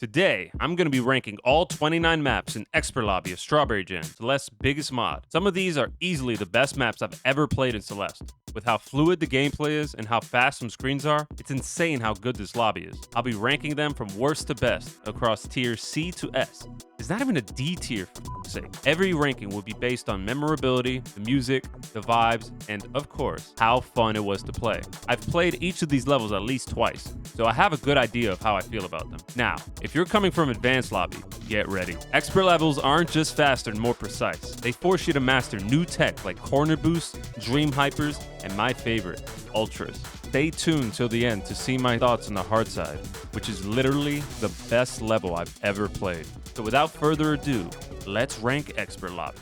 Today, I'm going to be ranking all 29 maps in Expert Lobby of Strawberry Jam, Celeste's biggest mod. Some of these are easily the best maps I've ever played in Celeste. With how fluid the gameplay is and how fast some screens are, it's insane how good this lobby is. I'll be ranking them from worst to best across tiers C to S. It's not even a D tier, for f***'s sake. Every ranking will be based on memorability, the music, the vibes, and of course, how fun it was to play. I've played each of these levels at least twice, so I have a good idea of how I feel about them. Now, if you're coming from Advanced Lobby, get ready. Expert levels aren't just faster and more precise. They force you to master new tech like corner boosts, dream hypers, and my favorite, ultras. Stay tuned till the end to see my thoughts on the hard side, which is literally the best level I've ever played. So without further ado, let's rank Expert Lobby.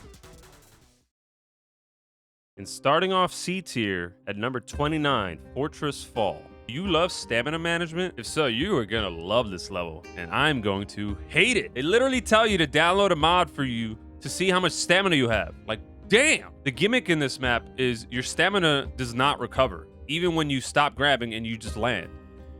And starting off C tier at number 29, Fortress Fall. Do you love stamina management? If so, you are gonna love this level, and I'm going to hate it. They literally tell you to download a mod for you to see how much stamina you have. Like, damn! The gimmick in this map is your stamina does not recover, even when you stop grabbing and you just land.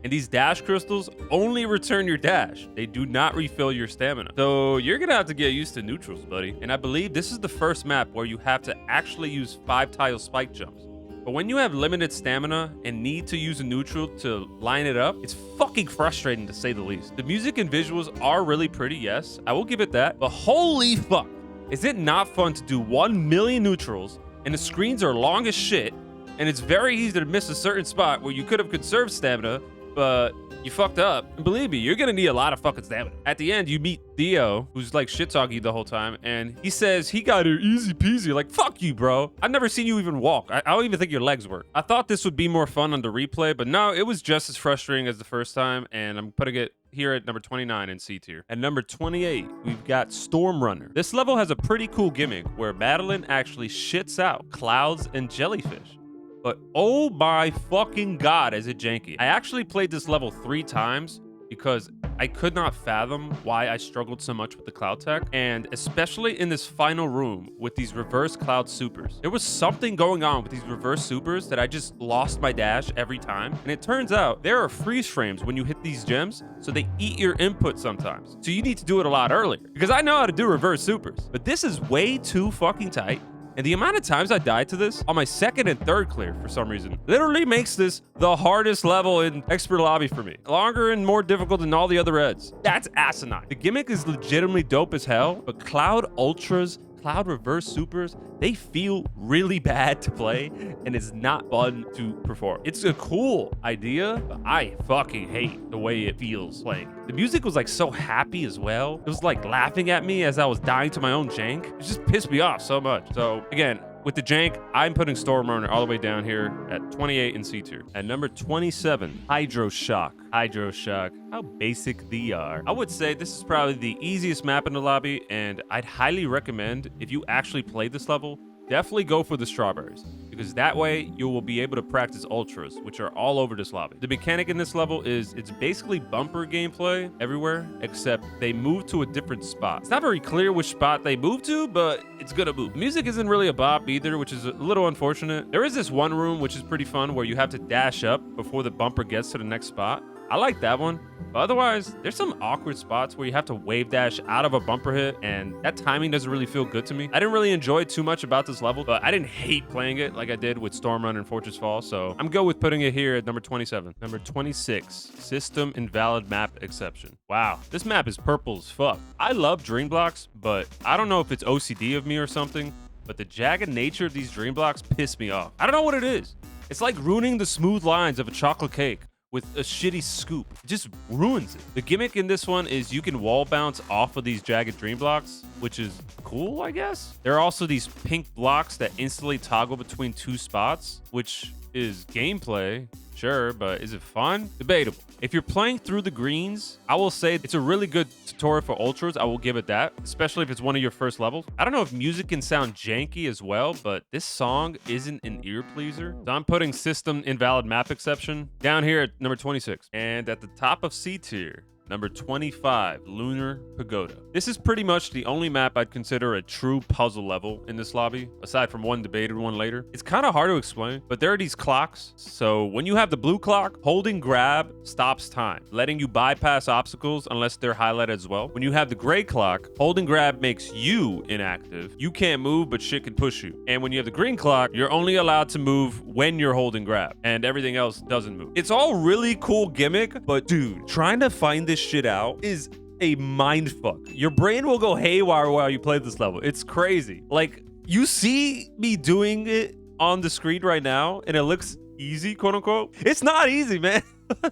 And these dash crystals only return your dash. They do not refill your stamina. So you're gonna have to get used to neutrals, buddy. And I believe this is the first map where you have to actually use 5-tile spike jumps. But when you have limited stamina and need to use a neutral to line it up, it's fucking frustrating to say the least. The music and visuals are really pretty, yes, I will give it that. But holy fuck, is it not fun to do 1 million neutrals and the screens are long as shit and it's very easy to miss a certain spot where you could have conserved stamina, but you fucked up. And believe me, you're gonna need a lot of fucking stamina. At the end, you meet Theo, who's like shit-talking the whole time, and he says he got it easy peasy. Like, fuck you, bro. I've never seen you even walk. I don't even think your legs work. I thought this would be more fun on the replay, but no, it was just as frustrating as the first time, and I'm putting it here at number 29 in C tier. At number 28, we've got Storm Runner. This level has a pretty cool gimmick where Madeline actually shits out clouds and jellyfish. But oh my fucking god, is it janky. I actually played this level 3 times because I could not fathom why I struggled so much with the cloud tech, and especially in this final room with these reverse cloud supers. There was something going on with these reverse supers that I just lost my dash every time, and it turns out there are freeze frames when you hit these gems, so they eat your input sometimes. So you need to do it a lot earlier, because I know how to do reverse supers, but this is way too fucking tight. And the amount of times I died to this on my second and third clear for some reason literally makes this the hardest level in Expert Lobby for me. Longer and more difficult than all the other reds. That's asinine. The gimmick is legitimately dope as hell, but Cloud Ultras, Cloud Reverse Supers, they feel really bad to play, and it's not fun to perform. It's a cool idea, but I fucking hate the way it feels playing. The music was like so happy as well. It was like laughing at me as I was dying to my own jank. It just pissed me off so much. So again, with the jank, I'm putting Storm Runner all the way down here at 28 in C tier. At number 27, Hydro Shock. Hydro Shock, how basic they are. I would say this is probably the easiest map in the lobby, and I'd highly recommend, if you actually play this level, definitely go for the strawberries, because that way you will be able to practice ultras, which are all over this lobby. The mechanic in this level is it's basically bumper gameplay everywhere, except they move to a different spot. It's not very clear which spot they move to, but it's gonna move. The music isn't really a bop either, which is a little unfortunate. There is this one room which is pretty fun where you have to dash up before the bumper gets to the next spot. I like that one. But otherwise, there's some awkward spots where you have to wave dash out of a bumper hit, and that timing doesn't really feel good to me. I didn't really enjoy too much about this level, but I didn't hate playing it like I did with Storm Run and Fortress Fall, so I'm good with putting it here at number 27. Number 26, System Invalid Map Exception. Wow, this map is purple as fuck. I love dream blocks, but I don't know if it's OCD of me or something, but the jagged nature of these dream blocks piss me off. I don't know what it is. It's like ruining the smooth lines of a chocolate cake with a shitty scoop. It just ruins it. The gimmick in this one is you can wall bounce off of these jagged dream blocks, which is cool, I guess. There are also these pink blocks that instantly toggle between 2 spots, which is gameplay, sure, but is it fun? Debatable. If you're playing through the greens, I will say it's a really good tutorial for ultras. I will give it that, especially if it's one of your first levels. I don't know if music can sound janky as well, but this song isn't an ear pleaser. So I'm putting System Invalid Map Exception down here at number 26. And at the top of C tier, Number 25, Lunar Pagoda. This is pretty much the only map I'd consider a true puzzle level in this lobby, aside from one debated one later. It's kind of hard to explain, but there are these clocks. So when you have the blue clock, holding grab stops time, letting you bypass obstacles unless they're highlighted as well. When you have the gray clock, holding grab makes you inactive. You can't move, but shit can push you. And when you have the green clock, you're only allowed to move when you're holding grab, and everything else doesn't move. It's all really cool gimmick, but dude, trying to find this shit out is a mind fuck. Your brain will go haywire while you play this level. It's crazy. Like, you see me doing it on the screen right now, and it looks easy, quote unquote. It's not easy, man.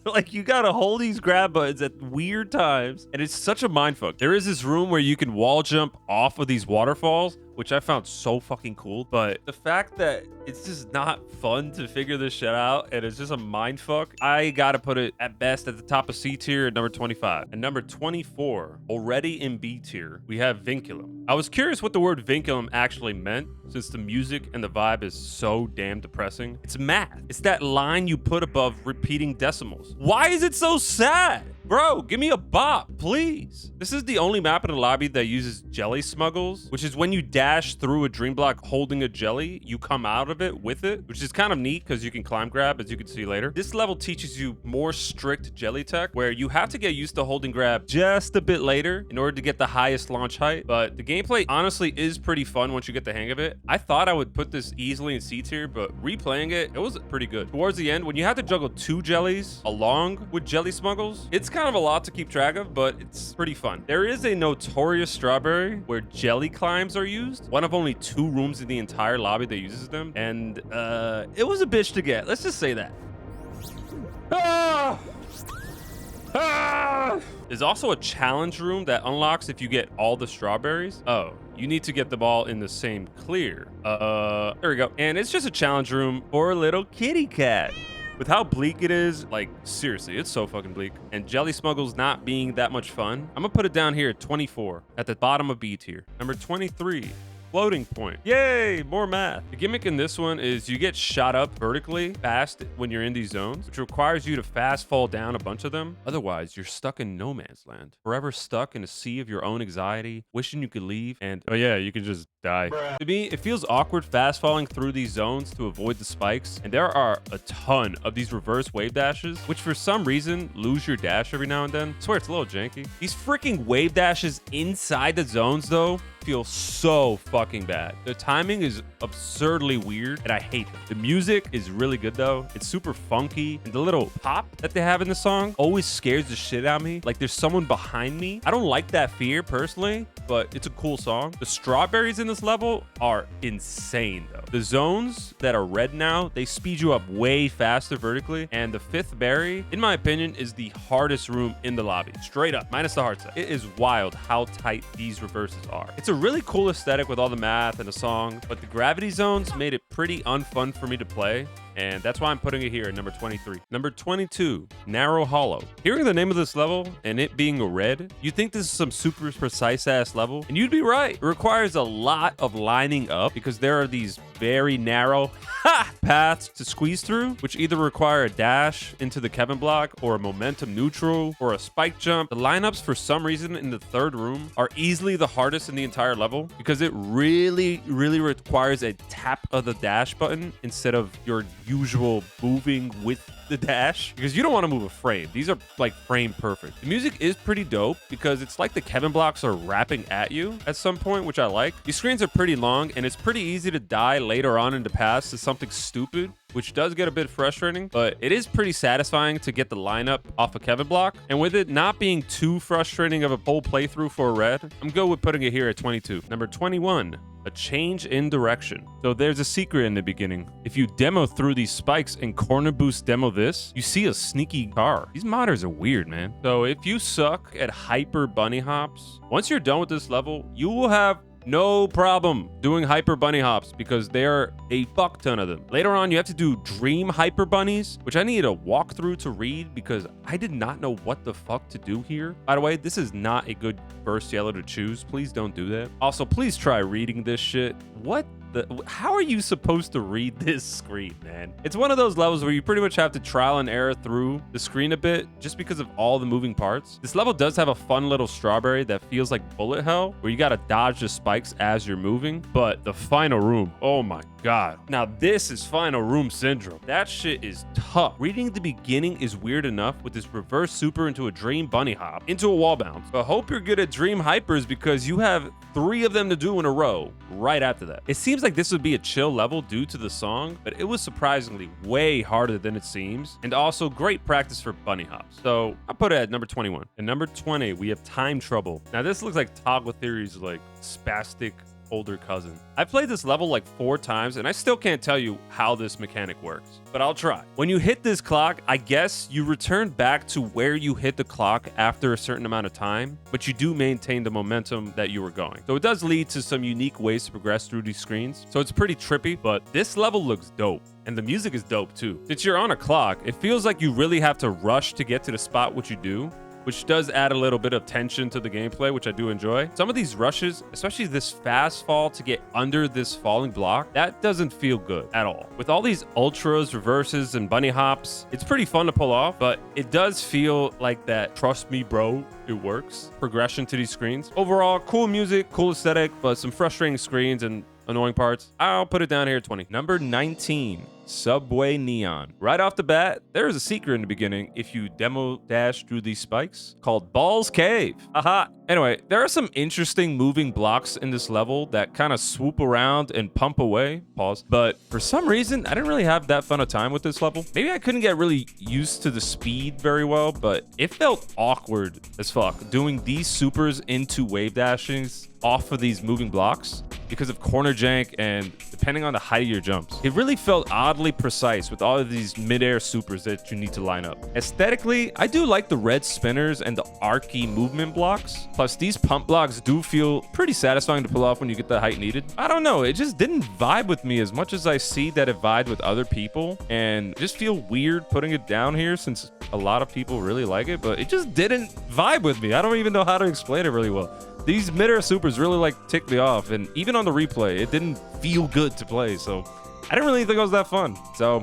Like, you gotta hold these grab buttons at weird times, and it's such a mindfuck. There is this room where you can wall jump off of these waterfalls, which I found so fucking cool. But the fact that it's just not fun to figure this shit out, and it's just a mindfuck, I gotta put it at best at the top of C tier at number 25. And number 24, already in B tier, we have Vinculum. I was curious what the word Vinculum actually meant, since the music and the vibe is so damn depressing. It's math. It's that line you put above repeating decimals. Why is it so sad? Bro, give me a bop, please. This is the only map in the lobby that uses jelly smuggles, which is when you dash through a dream block holding a jelly, you come out of it with it, which is kind of neat because you can climb grab, as you can see later. This level teaches you more strict jelly tech, where you have to get used to holding grab just a bit later in order to get the highest launch height. But the gameplay honestly is pretty fun once you get the hang of it. I thought I would put this easily in C tier, but replaying it, it was pretty good. Towards the end, when you have to juggle 2 jellies along with jelly smuggles, it's kind of a lot to keep track of, but it's pretty fun. There is a notorious strawberry where jelly climbs are used. One of only 2 rooms in the entire lobby that uses them, and it was a bitch to get. Let's just say that. There's also a challenge room that unlocks if you get all the strawberries. Oh, you need to get them all in the same clear. There we go. And it's just a challenge room for a little kitty cat. With how bleak it is, like, seriously, it's so fucking bleak. And jelly smuggles not being that much fun, I'm gonna put it down here at 24, at the bottom of B tier. Number 23. Floating point. Yay, more math. The gimmick in this one is you get shot up vertically fast when you're in these zones, which requires you to fast fall down a bunch of them. Otherwise, you're stuck in no man's land, forever stuck in a sea of your own anxiety, wishing you could leave, and oh yeah, you can just die. To me, it feels awkward fast falling through these zones to avoid the spikes, and there are a ton of these reverse wave dashes, which for some reason lose your dash every now and then. I swear it's a little janky. These freaking wave dashes inside the zones, though, feel so fucking bad. The timing is absurdly weird, and I hate it. The music is really good, though. It's super funky, and the little pop that they have in the song always scares the shit out of me. Like there's someone behind me. I don't like that fear personally, but it's a cool song. The strawberries in this level are insane, though. The zones that are red now, they speed you up way faster vertically, and the 5th berry, in my opinion, is the hardest room in the lobby. Straight up, minus the hard set. It is wild how tight these reverses are. It's a really cool aesthetic with all the math and the song, but the gravity zones made it pretty unfun for me to play, and that's why I'm putting it here at number 23. Number 22, Narrow Hollow. Hearing the name of this level and it being red, you'd think this is some super precise ass level, and you'd be right. It requires a lot of lining up because there are these very narrow paths to squeeze through, which either require a dash into the Kevin block or a momentum neutral or a spike jump. The lineups, for some reason, in the 3rd room are easily the hardest in the entire level because it really requires a tap of the dash button instead of your usual moving with the dash, because you don't want to move a frame. These are like frame perfect. The music is pretty dope because it's like the Kevin blocks are rapping at you at some point, which I like. These screens are pretty long, and it's pretty easy to die later on in the pass to something stupid, which does get a bit frustrating, but it is pretty satisfying to get the lineup off a Kevin block. And with it not being too frustrating of a whole playthrough for a red, I'm good with putting it here at 22. Number 21, a change in direction. So there's a secret in the beginning. If you demo through these spikes and corner boost demo this, you see a sneaky car. These modders are weird, man. So if you suck at hyper bunny hops, once you're done with this level, you will have no problem doing hyper bunny hops because there are a fuck ton of them. Later on, you have to do dream hyper bunnies, which I need a walkthrough to read because I did not know what the fuck to do here. By the way, this is not a good first yellow to choose. Please don't do that. Also, please try reading this shit. What how are you supposed to read this screen, man? It's one of those levels where you pretty much have to trial and error through the screen a bit just because of all the moving parts. This level does have a fun little strawberry that feels like bullet hell, where you gotta dodge the spikes as you're moving. But the final room, oh my God. Now this is final room syndrome. That shit is tough. Reading the beginning is weird enough with this reverse super into a dream bunny hop into a wall bounce. But hope you're good at dream hypers because you have 3 of them to do in a row right after that. It seems like this would be a chill level due to the song, but it was surprisingly way harder than it seems, and also great practice for bunny hops. So I put it at number 21. At number 20, we have Time Trouble. Now this looks like Toggle Theory's like spastic older cousin. I've played this level like 4 times and I still can't tell you how this mechanic works, but I'll try. When you hit this clock, I guess you return back to where you hit the clock after a certain amount of time, but you do maintain the momentum that you were going. So it does lead to some unique ways to progress through these screens. So it's pretty trippy, but this level looks dope. And the music is dope too. Since you're on a clock, it feels like you really have to rush to get to the spot which you do, which does add a little bit of tension to the gameplay, which I do enjoy. Some of these rushes, especially this fast fall to get under this falling block, that doesn't feel good at all. With all these ultras, reverses, and bunny hops, it's pretty fun to pull off, but it does feel like that trust me bro, it works progression to these screens. Overall, cool music, cool aesthetic, but some frustrating screens and annoying parts. I'll put it down here at 20. Number 19. Subway Neon. Right off the bat, there is a secret in the beginning if you demo dash through these spikes called Balls Cave. Aha. Anyway, there are some interesting moving blocks in this level that kind of swoop around and pump away. Pause. But for some reason, I didn't really have that fun a time with this level. Maybe I couldn't get really used to the speed very well, but it felt awkward as fuck doing these supers into wave dashings off of these moving blocks because of corner jank and depending on the height of your jumps. It really felt oddly precise with all of these mid-air supers that you need to line up. Aesthetically, I do like the red spinners and the arcy movement blocks. Plus, these pump blocks do feel pretty satisfying to pull off when you get the height needed. I don't know, it just didn't vibe with me as much as I see that it vibed with other people, and just feel weird putting it down here since a lot of people really like it, but it just didn't vibe with me. I don't even know how to explain it really well. These mid-air supers really like ticked me off, and even on the replay, it didn't feel good to play, so I didn't really think it was that fun. So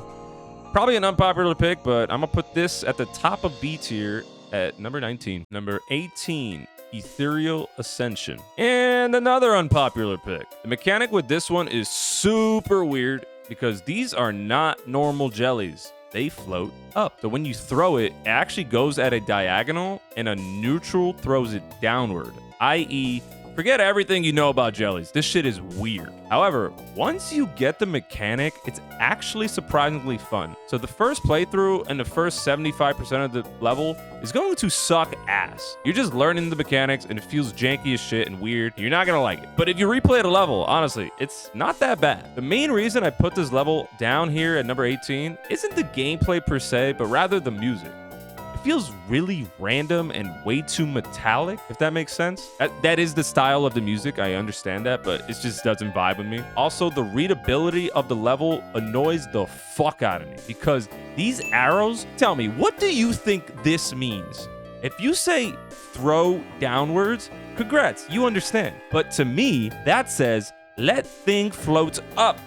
probably an unpopular pick, but I'm gonna put this at the top of B tier at number 19. Number 18, Ethereal Ascension. And another unpopular pick. The mechanic with this one is super weird because these are not normal jellies. They float up. So when you throw it, it actually goes at a diagonal and a neutral throws it downward, i.e., forget everything you know about jellies. This shit is weird. However, once you get the mechanic, it's actually surprisingly fun. So the first playthrough and the first 75% of the level is going to suck ass. You're just learning the mechanics and it feels janky as shit and weird. You're not gonna like it. But if you replay the level, honestly, it's not that bad. The main reason I put this level down here at number 18 isn't the gameplay per se, but rather the music. Feels really random and way too metallic, if that makes sense. That is the style of the music, I understand that, but it just doesn't vibe with me. Also, the readability of the level annoys the fuck out of me because these arrows, tell me, what do you think this means? If you say throw downwards, congrats, you understand. But to me, that says let thing float up.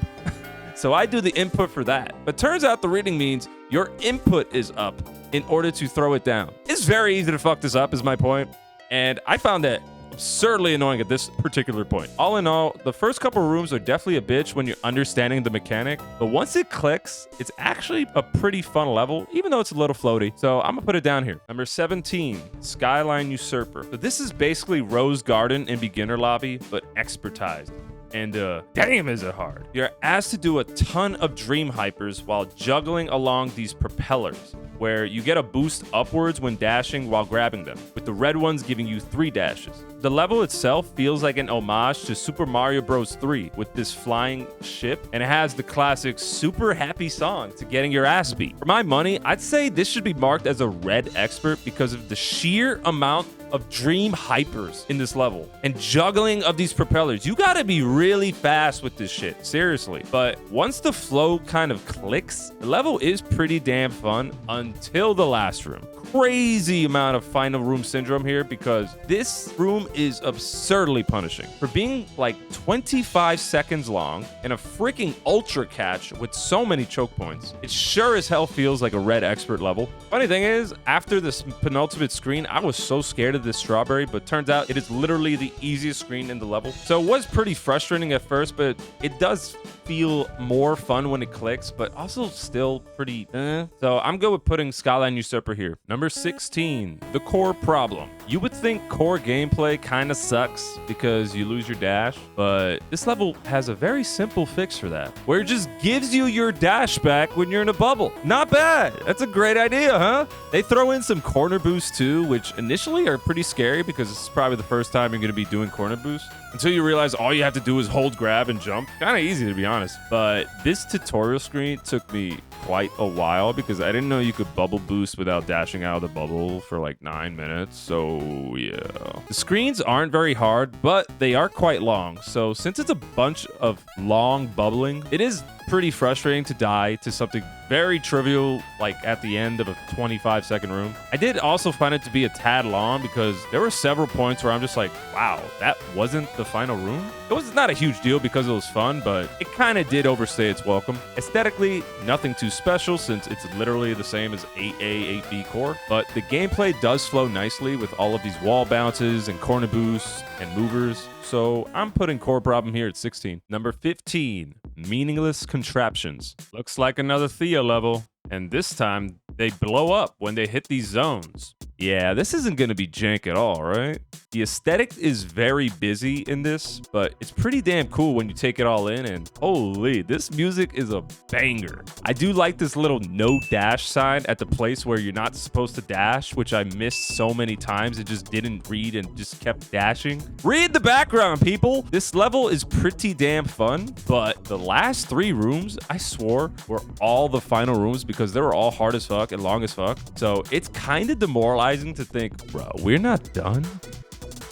So I do the input for that. But turns out the reading means your input is up in order to throw it down. It's very easy to fuck this up is my point. And I found that absurdly annoying at this particular point. All in all, the first couple of rooms are definitely a bitch when you're understanding the mechanic. But once it clicks, it's actually a pretty fun level, even though it's a little floaty. So I'm gonna put it down here. Number 17, Skyline Usurper. So this is basically Rose Garden in beginner lobby, but expertized. And damn is it hard. You're asked to do a ton of dream hypers while juggling along these propellers, where you get a boost upwards when dashing while grabbing them, with the red ones giving you 3 dashes. The level itself feels like an homage to Super Mario Bros. 3 with this flying ship, and it has the classic super happy song to getting your ass beat. For my money, I'd say this should be marked as a red expert because of the sheer amount of dream hypers in this level and juggling of these propellers. You gotta be really fast with this shit, seriously. But once the flow kind of clicks, the level is pretty damn fun until the last room. Crazy amount of final room syndrome here because this room is absurdly punishing. For being like 25 seconds long and a freaking ultra catch with so many choke points, it sure as hell feels like a red expert level. Funny thing is, after this penultimate screen, I was so scared of this strawberry, but turns out it is literally the easiest screen in the level. So it was pretty frustrating at first, but it does feel more fun when it clicks, but also still pretty So I'm good with putting Skyline Usurper here. Number 16, the core problem. You would think core gameplay kind of sucks because you lose your dash, but this level has a very simple fix for that, where it just gives you your dash back when you're in a bubble. Not bad. That's a great idea, huh? They throw in some corner boosts too, which initially are pretty scary because this is probably the first time you're going to be doing corner boosts. Until you realize all you have to do is hold, grab, and jump. Kind of easy, to be honest. But this tutorial screen took me quite a while because I didn't know you could bubble boost without dashing out of the bubble for like 9 minutes. So yeah. The screens aren't very hard, but they are quite long. So since it's a bunch of long bubbling, it is pretty frustrating to die to something very trivial, like at the end of a 25-second room. I did also find it to be a tad long because there were several points where I'm just like, wow, that wasn't the final room? It was not a huge deal because it was fun, but it kind of did overstay its welcome. Aesthetically, nothing too special since it's literally the same as 8A, 8B core, but the gameplay does flow nicely with all of these wall bounces and corner boosts and movers. So I'm putting core problem here at 16. Number 15, meaningless contraptions. Looks like another Thea level, and this time they blow up when they hit these zones. Yeah, this isn't going to be jank at all, right? The aesthetic is very busy in this, but it's pretty damn cool when you take it all in, and holy, this music is a banger. I do like this little no dash sign at the place where you're not supposed to dash, which I missed so many times. It just didn't read and just kept dashing. Read the background, people! This level is pretty damn fun, but the last 3 rooms, I swore, were all the final rooms because they were all hard as fuck and long as fuck. So it's kind of demoralizing to think, bro, we're not done?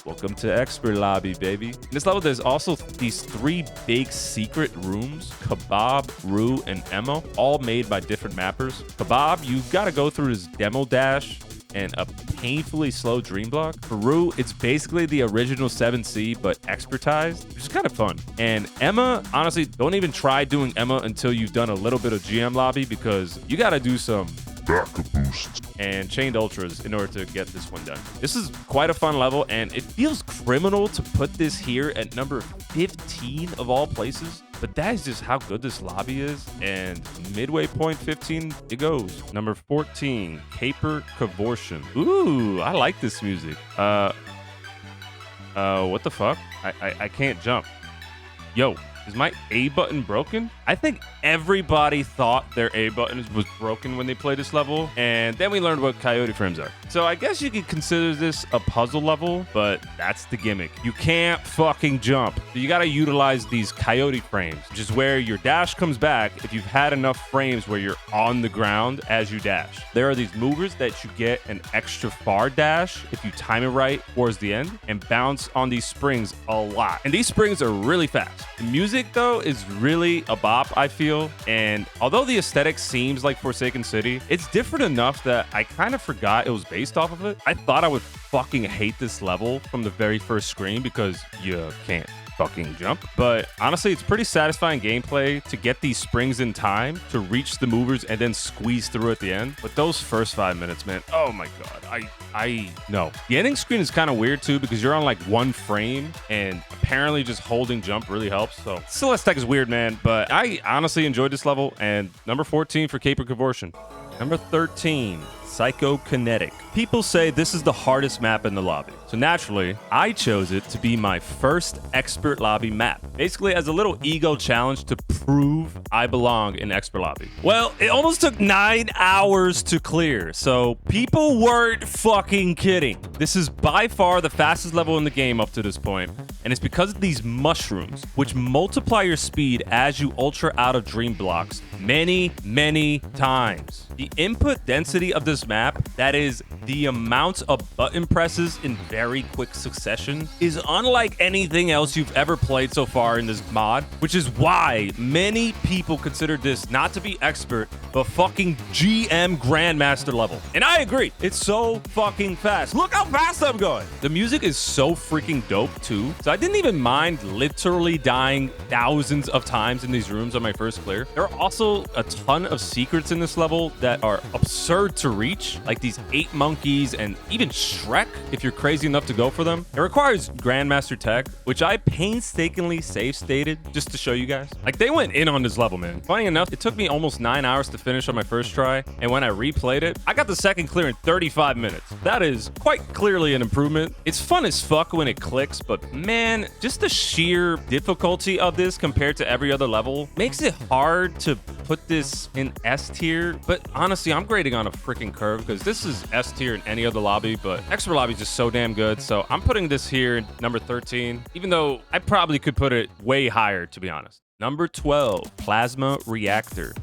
Welcome to Expert Lobby, baby. In this level, there's also these 3 big secret rooms, Kebab, Rue, and Emma, all made by different mappers. Kebab, you've got to go through his demo dash and a painfully slow dream block. For Rue, it's basically the original 7C, but expertized, which is kind of fun. And Emma, honestly, don't even try doing Emma until you've done a little bit of GM Lobby because you got to do some backup boosts and chained ultras in order to get this one done. This is quite a fun level, and it feels criminal to put this here at number 15 of all places, but that is just how good this lobby is, and midway point 15 it goes. Number 14, Caper Cavortion. Ooh, I like this music. What the fuck? I can't jump. Yo, is my A button broken? I think everybody thought their A button was broken when they played this level, and then we learned what coyote frames are. So I guess you could consider this a puzzle level, but that's the gimmick. You can't fucking jump. So you gotta utilize these coyote frames, which is where your dash comes back if you've had enough frames where you're on the ground as you dash. There are these movers that you get an extra far dash if you time it right towards the end and bounce on these springs a lot. And these springs are really fast. The music, though, is really a bop, I feel. And although the aesthetic seems like Forsaken City, it's different enough that I kind of forgot it was based off of it. I thought I would fucking hate this level from the very first screen because you can't fucking jump. But honestly, it's pretty satisfying gameplay to get these springs in time to reach the movers and then squeeze through at the end. But those first 5 minutes, man, oh my god, I know. The ending screen is kind of weird too because you're on like 1 frame and apparently just holding jump really helps. So Celeste Tech is weird, man, but I honestly enjoyed this level. And number 14 for Caper Cavortion. Number 13, Psychokinetic. People say this is the hardest map in the lobby. So naturally, I chose it to be my first expert lobby map. Basically as a little ego challenge to prove I belong in expert lobby. Well, it almost took 9 hours to clear. So people weren't fucking kidding. This is by far the fastest level in the game up to this point. And it's because of these mushrooms, which multiply your speed as you ultra out of dream blocks many, many times. The input density of this map, that is The amount of button presses in very quick succession is unlike anything else you've ever played so far in this mod, which is why many people consider this not to be expert, but fucking GM Grandmaster level. And I agree, it's so fucking fast. Look how fast I'm going. The music is so freaking dope too, so I didn't even mind literally dying thousands of times in these rooms on my first clear. There are also a ton of secrets in this level that are absurd to reach, like these 8 monkeys and even Shrek if you're crazy enough to go for them. It requires Grandmaster tech, which I painstakingly save stated just to show you guys. Like, they went in on this level, man. Funny enough, it took me almost 9 hours to finish on my first try, and when I replayed it, I got the second clear in 35 minutes. That is quite clearly an improvement. It's fun as fuck when it clicks, but man, just the sheer difficulty of this compared to every other level makes it hard to put this in S tier. But honestly, I'm grading on a freaking curve because this is S tier in any other lobby, but expert lobby is just so damn good. So I'm putting this here in number 13, even though I probably could put it way higher, to be honest. Number 12, Plasma Reactor.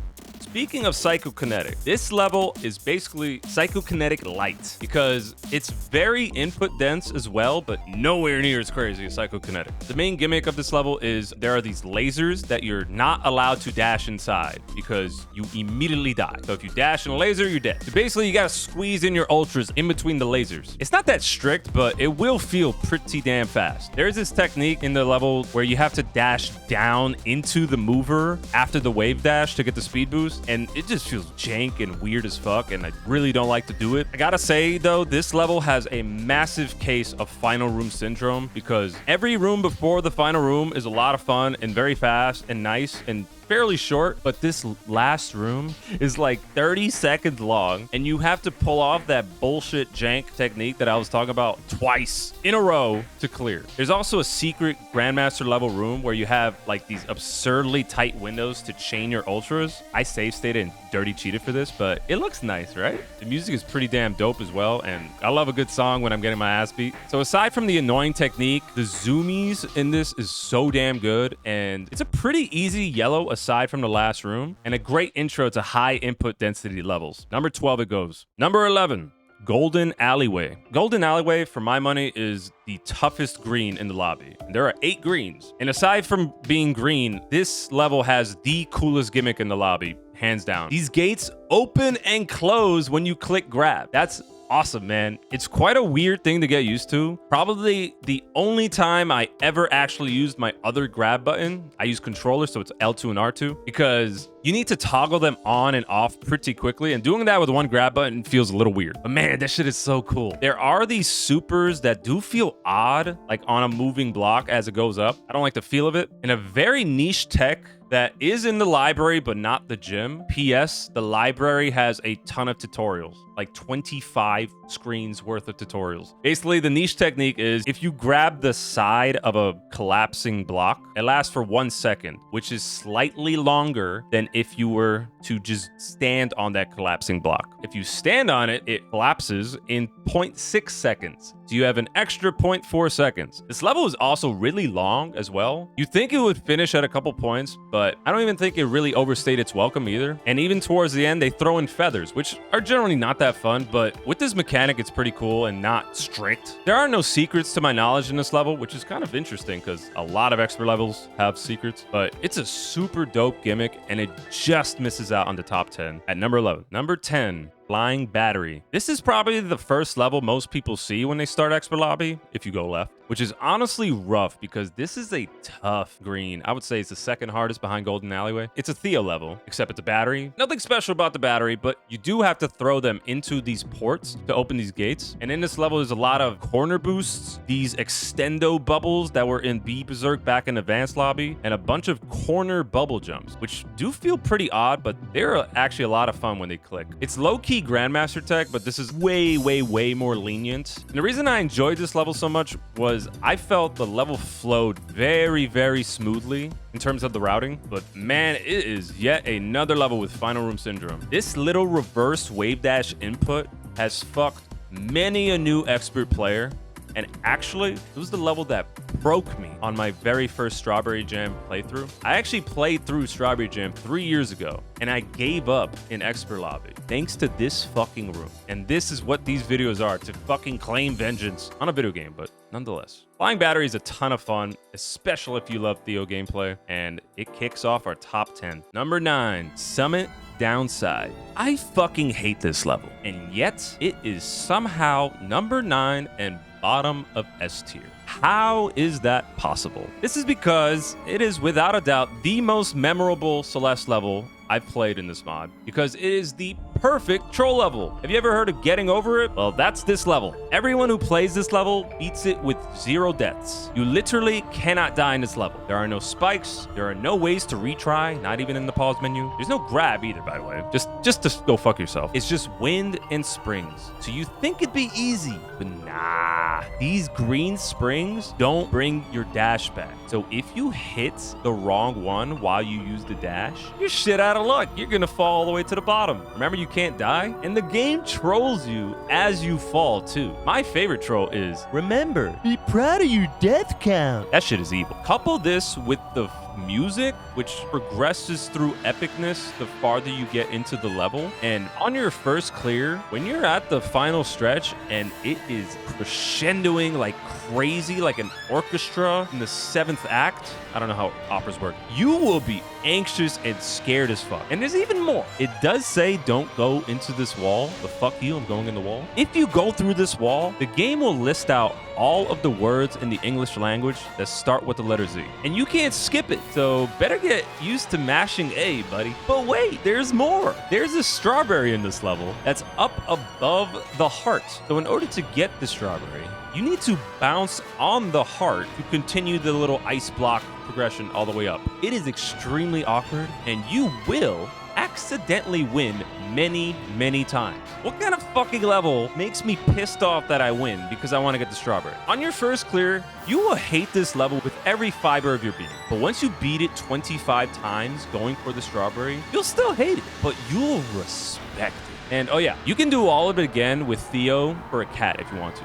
Speaking of psychokinetic, this level is basically psychokinetic light because it's very input dense as well, but nowhere near as crazy as psychokinetic. The main gimmick of this level is there are these lasers that you're not allowed to dash inside because you immediately die. So if you dash in a laser, you're dead. So basically, you gotta squeeze in your ultras in between the lasers. It's not that strict, but it will feel pretty damn fast. There's this technique in the level where you have to dash down into the mover after the wave dash to get the speed boost. And it just feels jank and weird as fuck, and I really don't like to do it. I gotta say, though, this level has a massive case of final room syndrome because every room before the final room is a lot of fun and very fast and nice and fairly short, but this last room is like 30 seconds long, and you have to pull off that bullshit jank technique that I was talking about twice in a row to clear. There's also a secret Grandmaster level room where you have like these absurdly tight windows to chain your ultras. I save stated and dirty cheated for this, but it looks nice, right? The music is pretty damn dope as well, and I love a good song when I'm getting my ass beat. So aside from the annoying technique, the zoomies in this is so damn good, and it's a pretty easy yellow aside from the last room, and a great intro to high input density levels. Number 12 it goes. Number 11, Golden Alleyway. Golden Alleyway, for my money, is the toughest green in the lobby. There are 8 greens, and aside from being green, this level has the coolest gimmick in the lobby, hands down. These gates open and close when you click grab. That's awesome, man. It's quite a weird thing to get used to. Probably the only time I ever actually used my other grab button, I use controller, so it's L2 and R2, because you need to toggle them on and off pretty quickly, and doing that with one grab button feels a little weird. But man, that shit is so cool. There are these supers that do feel odd, like on a moving block as it goes up. I don't like the feel of it. And a very niche tech that is in the library, but not the gym. P.S. The library has a ton of tutorials, like 25 screens worth of tutorials. Basically, the niche technique is if you grab the side of a collapsing block, it lasts for 1 second, which is slightly longer than if you were to just stand on that collapsing block. If you stand on it, it collapses in 0.6 seconds. So you have an extra 0.4 seconds. This level is also really long as well. You'd think it would finish at a couple points, but I don't even think it really overstayed its welcome either. And even towards the end, they throw in feathers, which are generally not that fun, but with this mechanic, it's pretty cool and not strict. There are no secrets to my knowledge in this level, which is kind of interesting because a lot of expert levels have secrets, but it's a super dope gimmick, and it just misses out on the top 10 at number 11. Number 10, Flying Battery. This is probably the first level most people see when they start expert lobby, if you go left, which is honestly rough because this is a tough green. I would say it's the second hardest behind Golden Alleyway. It's a Theo level, except it's a battery. Nothing special about the battery, but you do have to throw them into these ports to open these gates. And in this level, there's a lot of corner boosts, these extendo bubbles that were in B Berserk back in Advanced Lobby, and a bunch of corner bubble jumps, which do feel pretty odd, but they're actually a lot of fun when they click. It's low-key Grandmaster tech, but this is way, way, way more lenient. And the reason I enjoyed this level so much was I felt the level flowed very, very smoothly in terms of the routing, but man, it is yet another level with final room syndrome. This little reverse wave dash input has fucked many a new expert player, And actually, it was the level that broke me on my very first Strawberry Jam playthrough. I actually played through Strawberry Jam 3 years ago, and I gave up in Expert Lobby thanks to this fucking room. And this is what these videos are, to fucking claim vengeance on a video game, but nonetheless. Flying Battery is a ton of fun, especially if you love Theo gameplay, and it kicks off our top 10. Number 9, Summit Downside. I fucking hate this level, and yet it is somehow number 9 and bottom of S tier. How is that possible? This is because it is without a doubt the most memorable Celeste level I've played in this mod, because it is the perfect troll level. Have you ever heard of getting over it? Well, that's this level. Everyone who plays this level beats it with 0 deaths. You literally cannot die in this level. There are no spikes. There are no ways to retry, not even in the pause menu. There's no grab either, by the way. Just to go fuck yourself. It's just wind and springs. So you think it'd be easy, but nah. These green springs don't bring your dash back. So if you hit the wrong one while you use the dash, you're shit out of luck. You're gonna fall all the way to the bottom. Remember, you can't die, and the game trolls you as you fall too. My favorite troll is, remember, be proud of your death count. That shit is evil. Couple this with the music, which progresses through epicness the farther you get into the level, and on your first clear, when you're at the final stretch and it is crescendoing like crazy, like an orchestra in the 7th act, I don't know how operas work, you will be anxious and scared as fuck. And there's even more. It does say don't go into this wall, but fuck you, I'm going in the wall. If you go through this wall, the game will list out all of the words in the English language that start with the letter Z, and you can't skip it. So better get used to mashing A, buddy. But wait, there's more. There's a strawberry in this level that's up above the heart. So in order to get the strawberry, you need to bounce on the heart to continue the little ice block progression all the way up. It is extremely awkward, and you will accidentally win many times. What kind of fucking level makes me pissed off that I win because I want to get the strawberry? On your first clear, you will hate this level with every fiber of your being. But once you beat it 25 times going for the strawberry, you'll still hate it, but you'll respect it. And oh yeah, you can do all of it again with Theo or a cat if you want to.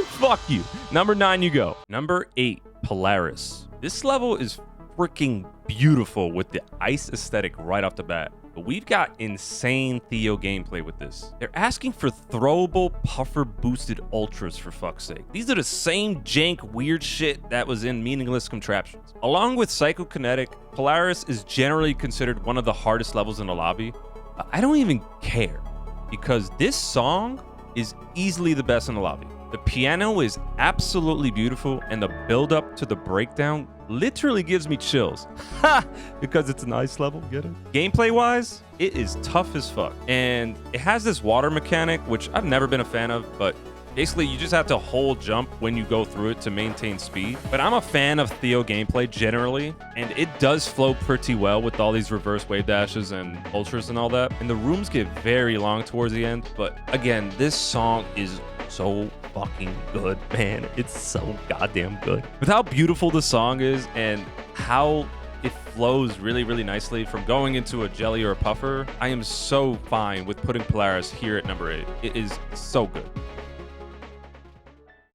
Fuck you. Number 9 you go. Number 8, Polaris. This level is freaking beautiful with the ice aesthetic right off the bat. But we've got insane Theo gameplay with this. They're asking for throwable puffer boosted ultras, for fuck's sake. These are the same jank weird shit that was in Meaningless Contraptions. Along with Psychokinetic, Polaris is generally considered one of the hardest levels in the lobby. But I don't even care, because this song is easily the best in the lobby. The piano is absolutely beautiful, and the build up to the breakdown literally gives me chills. Ha! Because it's an ice level, get it? Gameplay wise, it is tough as fuck. And it has this water mechanic, which I've never been a fan of, but basically you just have to hold jump when you go through it to maintain speed. But I'm a fan of Theo gameplay generally, and it does flow pretty well with all these reverse wave dashes and ultras and all that. And the rooms get very long towards the end, but again, this song is so fucking good, man. It's so goddamn good. With how beautiful the song is and how it flows really nicely from going into a jelly or a puffer, I am so fine with putting Polaris here at number 8. It is so good.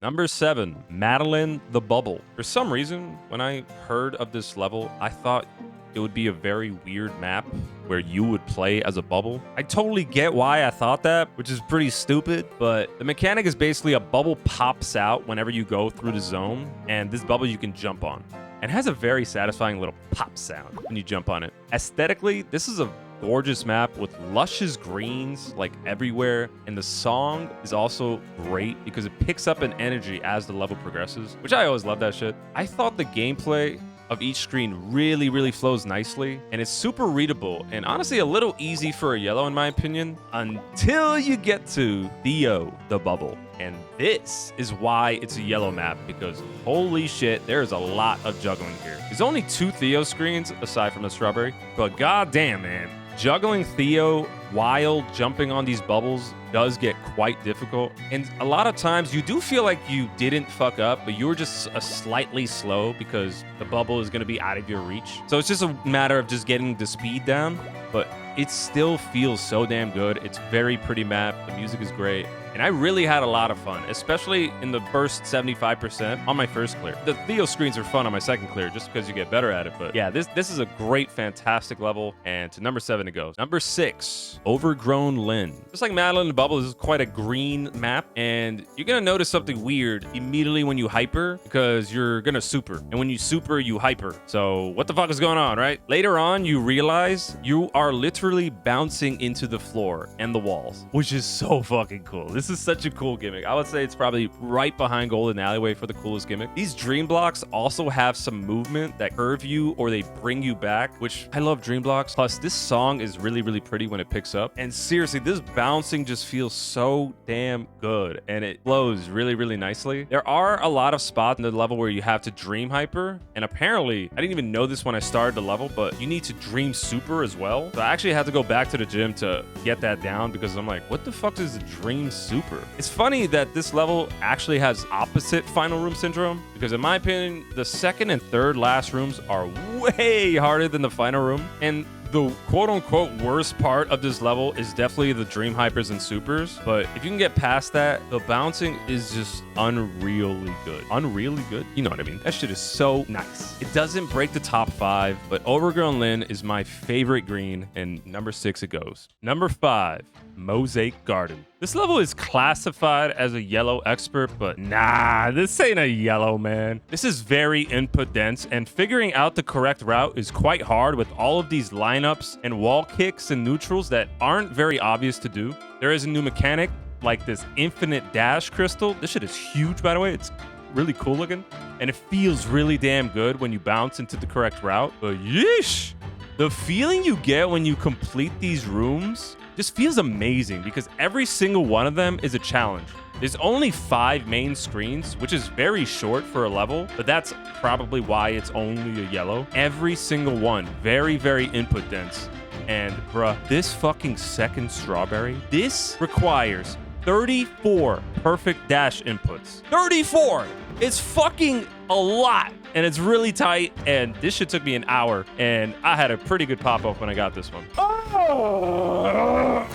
Number 7, Madeline the Bubble. For some reason, when I heard of this level, I thought it would be a very weird map where you would play as a bubble. I totally get why I thought that, which is pretty stupid, but the mechanic is basically a bubble pops out whenever you go through the zone, and this bubble you can jump on. And it has a very satisfying little pop sound when you jump on it. Aesthetically, this is a gorgeous map with luscious greens like everywhere, and the song is also great because it picks up an energy as the level progresses, which I always love that shit. I thought the gameplay of each screen really flows nicely, and it's super readable and honestly a little easy for a yellow in my opinion, until you get to Theo the Bubble. And this is why it's a yellow map, because holy shit, there's a lot of juggling here. There's only 2 Theo screens aside from the strawberry, but goddamn, man, juggling Theo while jumping on these bubbles does get quite difficult. And a lot of times you do feel like you didn't fuck up, but you were just slightly slow because the bubble is going to be out of your reach. So it's just a matter of just getting the speed down, but it still feels so damn good. It's very pretty map. The music is great. And I really had a lot of fun, especially in the first 75% on my first clear. The Theo screens are fun on my second clear just because you get better at it. But yeah, this is a great, fantastic level. And to number 7 it goes. Number 6, Overgrown Lynn. Just like Madeline the Bubble, this is quite a green map. And you're going to notice something weird immediately when you hyper because you're going to super. And when you super, you hyper. So what the fuck is going on, right? Later on, you realize you are literally bouncing into the floor and the walls, which is so fucking cool. This is such a cool gimmick. I would say it's probably right behind Golden Alleyway for the coolest gimmick. These dream blocks also have some movement that curve you or they bring you back, which I love dream blocks. Plus, this song is really, really pretty when it picks up. And seriously, this bouncing just feels so damn good and it flows really, really nicely. There are a lot of spots in the level where you have to dream hyper. And apparently, I didn't even know this when I started the level, but you need to dream super as well. So I actually had to go back to the gym to get that down because I'm like, what the fuck is a dream super? It's funny that this level actually has opposite final room syndrome because in my opinion, the second and third last rooms are way harder than the final room. And the quote-unquote worst part of this level is definitely the dream hypers and supers, but if you can get past that, the bouncing is just unreally good. Unreally good? You know what I mean? That shit is so nice. It doesn't break the top 5, but Overgrown Lynn is my favorite green, and number 6 it goes. Number 5, Mosaic Garden. This level is classified as a yellow expert, but nah, this ain't a yellow, man. This is very input dense, and figuring out the correct route is quite hard with all of these lineups and wall kicks and neutrals that aren't very obvious to do. There is a new mechanic like this infinite dash crystal. This shit is huge, by the way. It's really cool looking, and it feels really damn good when you bounce into the correct route. But yeesh, the feeling you get when you complete these rooms just feels amazing because every single one of them is a challenge. There's only 5 main screens, which is very short for a level, but that's probably why it's only a yellow. Every single one, very, very input dense. And bruh, this fucking second strawberry, this requires 34 perfect dash inputs. 34! It's fucking a lot. And it's really tight, and this shit took me an hour, and I had a pretty good pop-up when I got this one. Oh!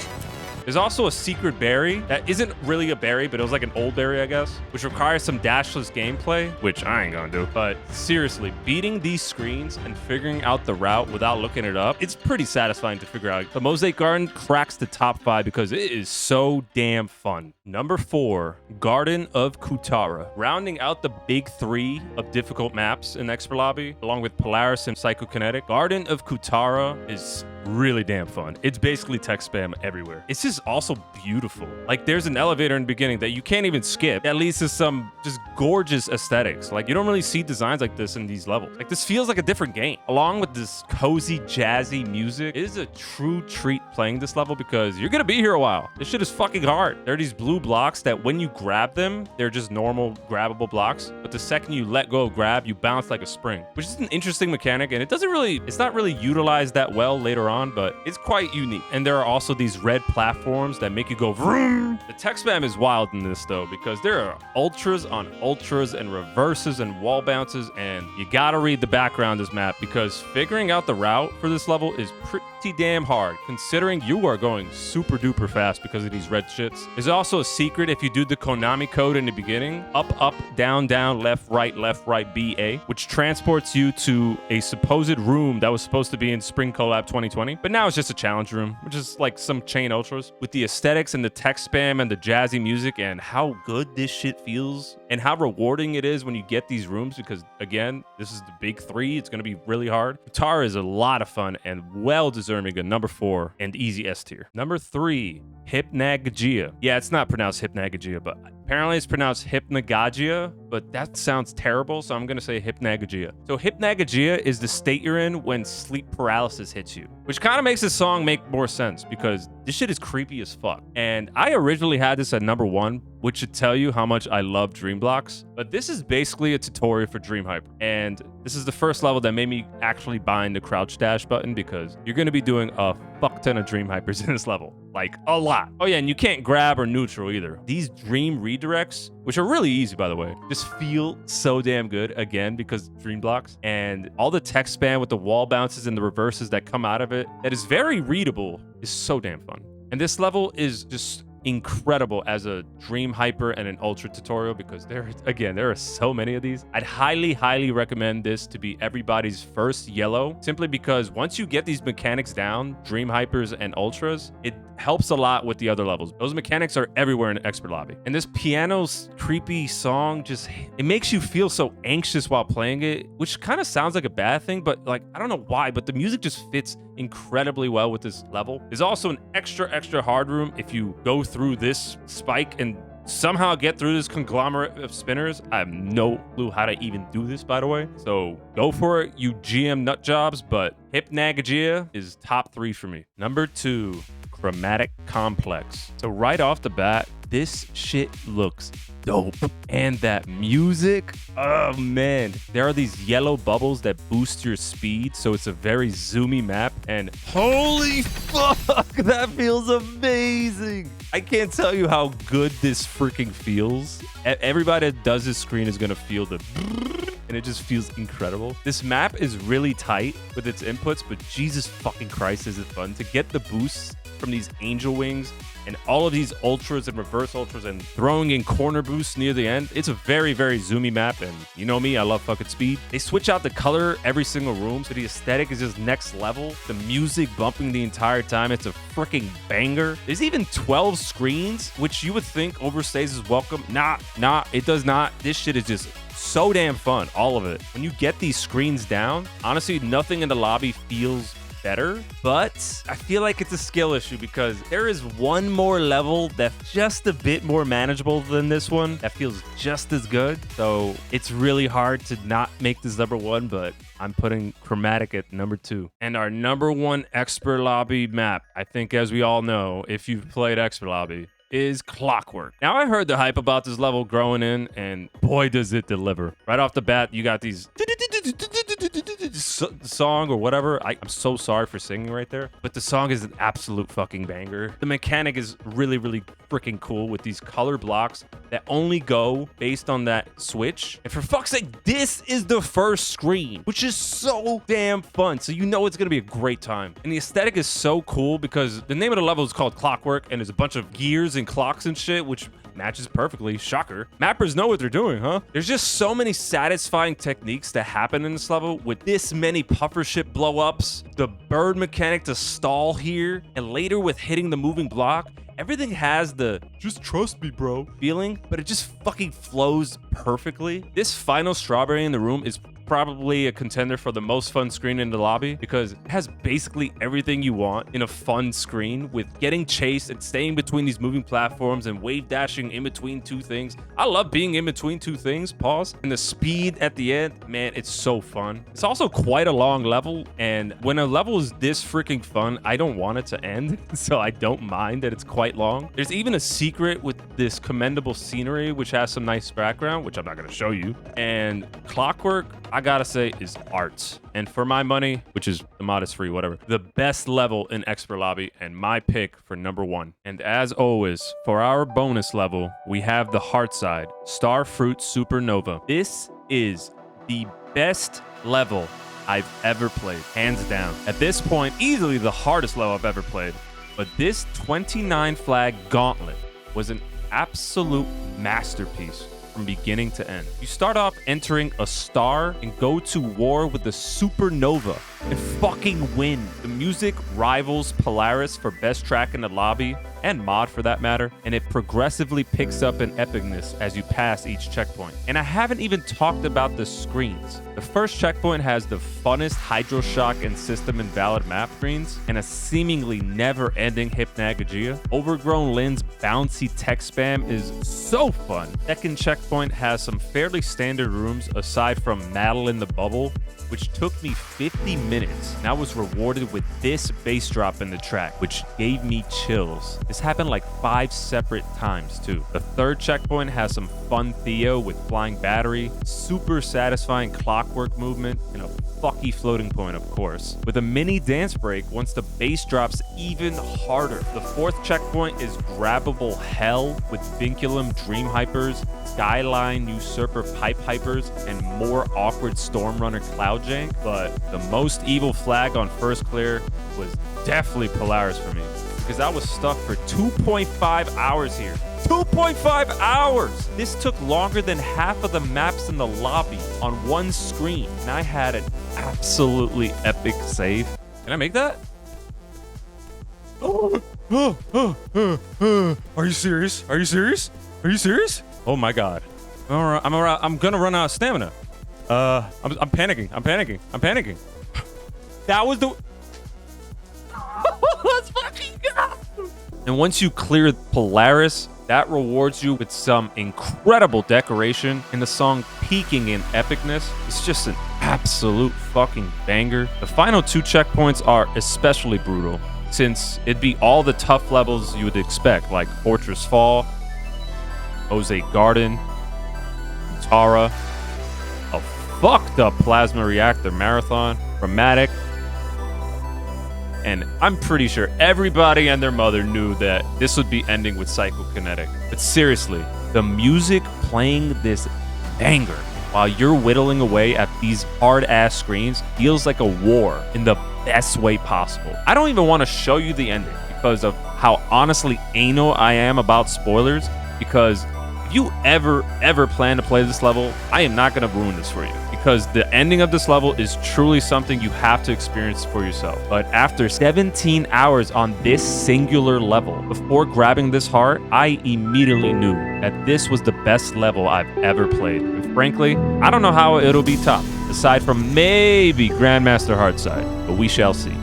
There's also a secret berry that isn't really a berry, but it was like an old berry, I guess, which requires some dashless gameplay, which I ain't gonna do. But seriously, beating these screens and figuring out the route without looking it up, it's pretty satisfying to figure out. The Mosaic Garden cracks the top 5 because it is so damn fun. Number 4, Garden of Kutara. Rounding out the big 3 of difficult maps in Expert Lobby, along with Polaris and Psychokinetic, Garden of Kutara is really damn fun. It's basically text spam everywhere. It's just also beautiful. Like there's an elevator in the beginning that you can't even skip. That leads to some just gorgeous aesthetics. Like you don't really see designs like this in these levels. Like this feels like a different game. Along with this cozy, jazzy music, it is a true treat playing this level because you're gonna be here a while. This shit is fucking hard. There are these blue blocks that when you grab them, they're just normal grabbable blocks. But the second you let go of grab, you bounce like a spring, which is an interesting mechanic. And it's not really utilized that well later on, but it's quite unique. And there are also these red platforms that make you go vroom. The text spam is wild in this though, because there are ultras on ultras and reverses and wall bounces, and you gotta read the background of this map because figuring out the route for this level is pretty damn hard considering you are going super duper fast because of these red shits. There's also a secret if you do the Konami code in the beginning, up, up, down, down, left, right, BA, which transports you to a supposed room that was supposed to be in Spring Collab 2020, but now it's just a challenge room, which is like some chain ultras with the aesthetics and the text spam and the jazzy music and how good this shit feels and how rewarding it is when you get these rooms because again, this is the big 3. It's going to be really hard. Kutara is a lot of fun and well deserving a number 4 and easy S tier. Number 3, Hypnagogia. Yeah, it's not pronounced Hypnagogia, but apparently it's pronounced Hypnagogia, but that sounds terrible, so I'm going to say Hypnagogia. So Hypnagogia is the state you're in when sleep paralysis hits you, which kind of makes this song make more sense because this shit is creepy as fuck. And I originally had this at number 1, which should tell you how much I love Dream Blocks, but this is basically a tutorial for Dream Hyper. And this is the first level that made me actually bind the crouch dash button because you're going to be doing a fuck ton of Dream Hypers in this level. Like a lot. Oh yeah, and you can't grab or neutral either. These dream redirects, which are really easy by the way, just feel so damn good again because Dream Blocks and all the text spam with the wall bounces and the reverses that come out of it that is very readable is so damn fun. And this level is just incredible as a Dream Hyper and an Ultra tutorial because there are so many of these. I'd highly recommend this to be everybody's first yellow, simply because once you get these mechanics down, Dream Hypers and Ultras, it helps a lot with the other levels. Those mechanics are everywhere in Expert Lobby. And this piano's creepy song it makes you feel so anxious while playing it, which kind of sounds like a bad thing, but like, I don't know why, but the music just fits incredibly well with this level. There's also an extra hard room if you go through this spike and somehow get through this conglomerate of spinners. I have no clue how to even do this, by the way. So go for it, you GM nut jobs, but Hypnagogia is top 3 for me. Number 2, Chromatic Complex. So right off the bat, this shit looks dope. And that music, oh man. There are these yellow bubbles that boost your speed, so it's a very zoomy map, and holy fuck, that feels amazing. I can't tell you how good this freaking feels. Everybody that does this screen is gonna feel the and it just feels incredible. This map is really tight with its inputs, but Jesus fucking Christ, is it fun to get the boosts from these angel wings and all of these ultras and reverse ultras and throwing in corner boosts near the end. It's a very zoomy map, and you know me, I love fucking speed. They switch out the color every single room, so the aesthetic is just next level. The music bumping the entire time. It's a freaking banger. There's even 12 screens, which you would think overstays is welcome. Nah, it does not. This shit is just so damn fun, all of it. When you get these screens down, honestly, nothing in the lobby feels better, but I feel like it's a skill issue because there is one more level that's just a bit more manageable than this one that feels just as good. So it's really hard to not make this number 1, but I'm putting Chromatic at number 2. And our number 1 Expert Lobby map, I think, as we all know, if you've played Expert Lobby, is Clockwork. Now, I heard the hype about this level growing in, and boy, does it deliver. Right off the bat, you got these song or whatever. I'm so sorry for singing right there, but the song is an absolute fucking banger. The mechanic is really freaking cool with these color blocks that only go based on that switch. And for fuck's sake, this is the first screen, which is so damn fun. So you know it's gonna be a great time. And the aesthetic is so cool because the name of the level is called Clockwork, and there's a bunch of gears and clocks and shit, which matches perfectly. Shocker. Mappers know what they're doing, huh? There's just so many satisfying techniques that happen in this level with this many puffer ship blow-ups, the bird mechanic to stall here, and later with hitting the moving block. Everything has the just trust me, bro feeling, but it just fucking flows perfectly. This final strawberry in the room is probably a contender for the most fun screen in the lobby because it has basically everything you want in a fun screen, with getting chased and staying between these moving platforms and wave dashing in between 2 things. I love being in between 2 things, pause. And the speed at the end, man, it's so fun. It's also quite a long level, and when a level is this freaking fun, I don't want it to end, so I don't mind that it's quite long. There's even a secret with this commendable scenery, which has some nice background, which I'm not going to show you. And Clockwork, I gotta say, is art. And for my money, which is the mod is free, whatever, the best level in Expert Lobby, and my pick for number 1. And as always, for our bonus level, we have the Heart Side, Starfruit Supernova. This is the best level I've ever played, hands down. At this point, easily the hardest level I've ever played. But this 29 flag gauntlet was an absolute masterpiece from beginning to end. You start off entering a star and go to war with the supernova and fucking win. The music rivals Polaris for best track in the lobby, and mod for that matter, and it progressively picks up in epicness as you pass each checkpoint. And I haven't even talked about the screens. The first checkpoint has the funnest Hydroshock and System Invalid map screens, and a seemingly never-ending Hypnagogia. Overgrown Lynn's bouncy tech spam is so fun. Second checkpoint has some fairly standard rooms aside from Madeline the Bubble, which took me 50 minutes, and I was rewarded with this bass drop in the track, which gave me chills. This happened like 5 separate times too. The third checkpoint has some fun Theo with flying battery, super satisfying clockwork movement, and a fucky floating point, of course, with a mini dance break once the bass drops even harder. The fourth checkpoint is grabbable hell with Vinculum Dream Hypers, Skyline Usurper Pipe Hypers, and more awkward Stormrunner Cloud Jank. But the most evil flag on first clear was definitely Polaris for me. because I was stuck for 2.5 hours here. 2.5 hours! This took longer than half of the maps in the lobby on one screen, and I had an absolutely epic save. Can I make that? Are you serious? Are you serious? Are you serious? Oh my god. All right, I'm gonna run out of stamina. I'm panicking. I'm panicking. I'm panicking. That was the... Let's fucking go! And once you clear Polaris, that rewards you with some incredible decoration, and the song peaking in epicness. It's just an absolute fucking banger. The final 2 checkpoints are especially brutal, since it'd be all the tough levels you would expect, like Fortress Fall, Jose Garden, Tara, a fucked up plasma reactor marathon, Dramatic, and I'm pretty sure everybody and their mother knew that this would be ending with Psychokinetic. But seriously, the music playing this banger while you're whittling away at these hard-ass screens feels like a war in the best way possible. I don't even want to show you the ending because of how honestly anal I am about spoilers, because if you ever plan to play this level, I am not going to ruin this for you, because the ending of this level is truly something you have to experience for yourself. But after 17 hours on this singular level, before grabbing this heart, I immediately knew that this was the best level I've ever played. And frankly, I don't know how it'll be topped, aside from maybe Grandmaster Heartside, but we shall see.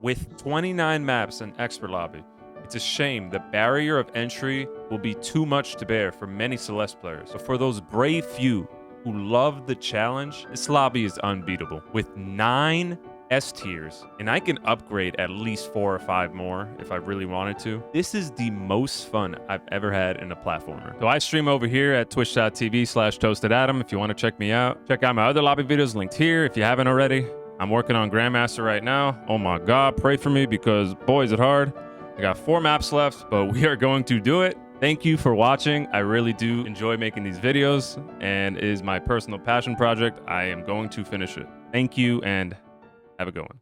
With 29 maps and expert lobby, it's a shame the barrier of entry will be too much to bear for many Celeste players. But for those brave few who love the challenge, this lobby is unbeatable. With 9 S tiers, and I can upgrade at least 4 or 5 more if I really wanted to. This is the most fun I've ever had in a platformer. So I stream over here at twitch.tv/toastedadam if you want to check me out. Check out my other lobby videos linked here if you haven't already. I'm working on Grandmaster right now. Oh my god, pray for me because boy is it hard. I got 4 maps left, but we are going to do it. Thank you for watching. I really do enjoy making these videos, and it is my personal passion project. I am going to finish it. Thank you, and have a good one.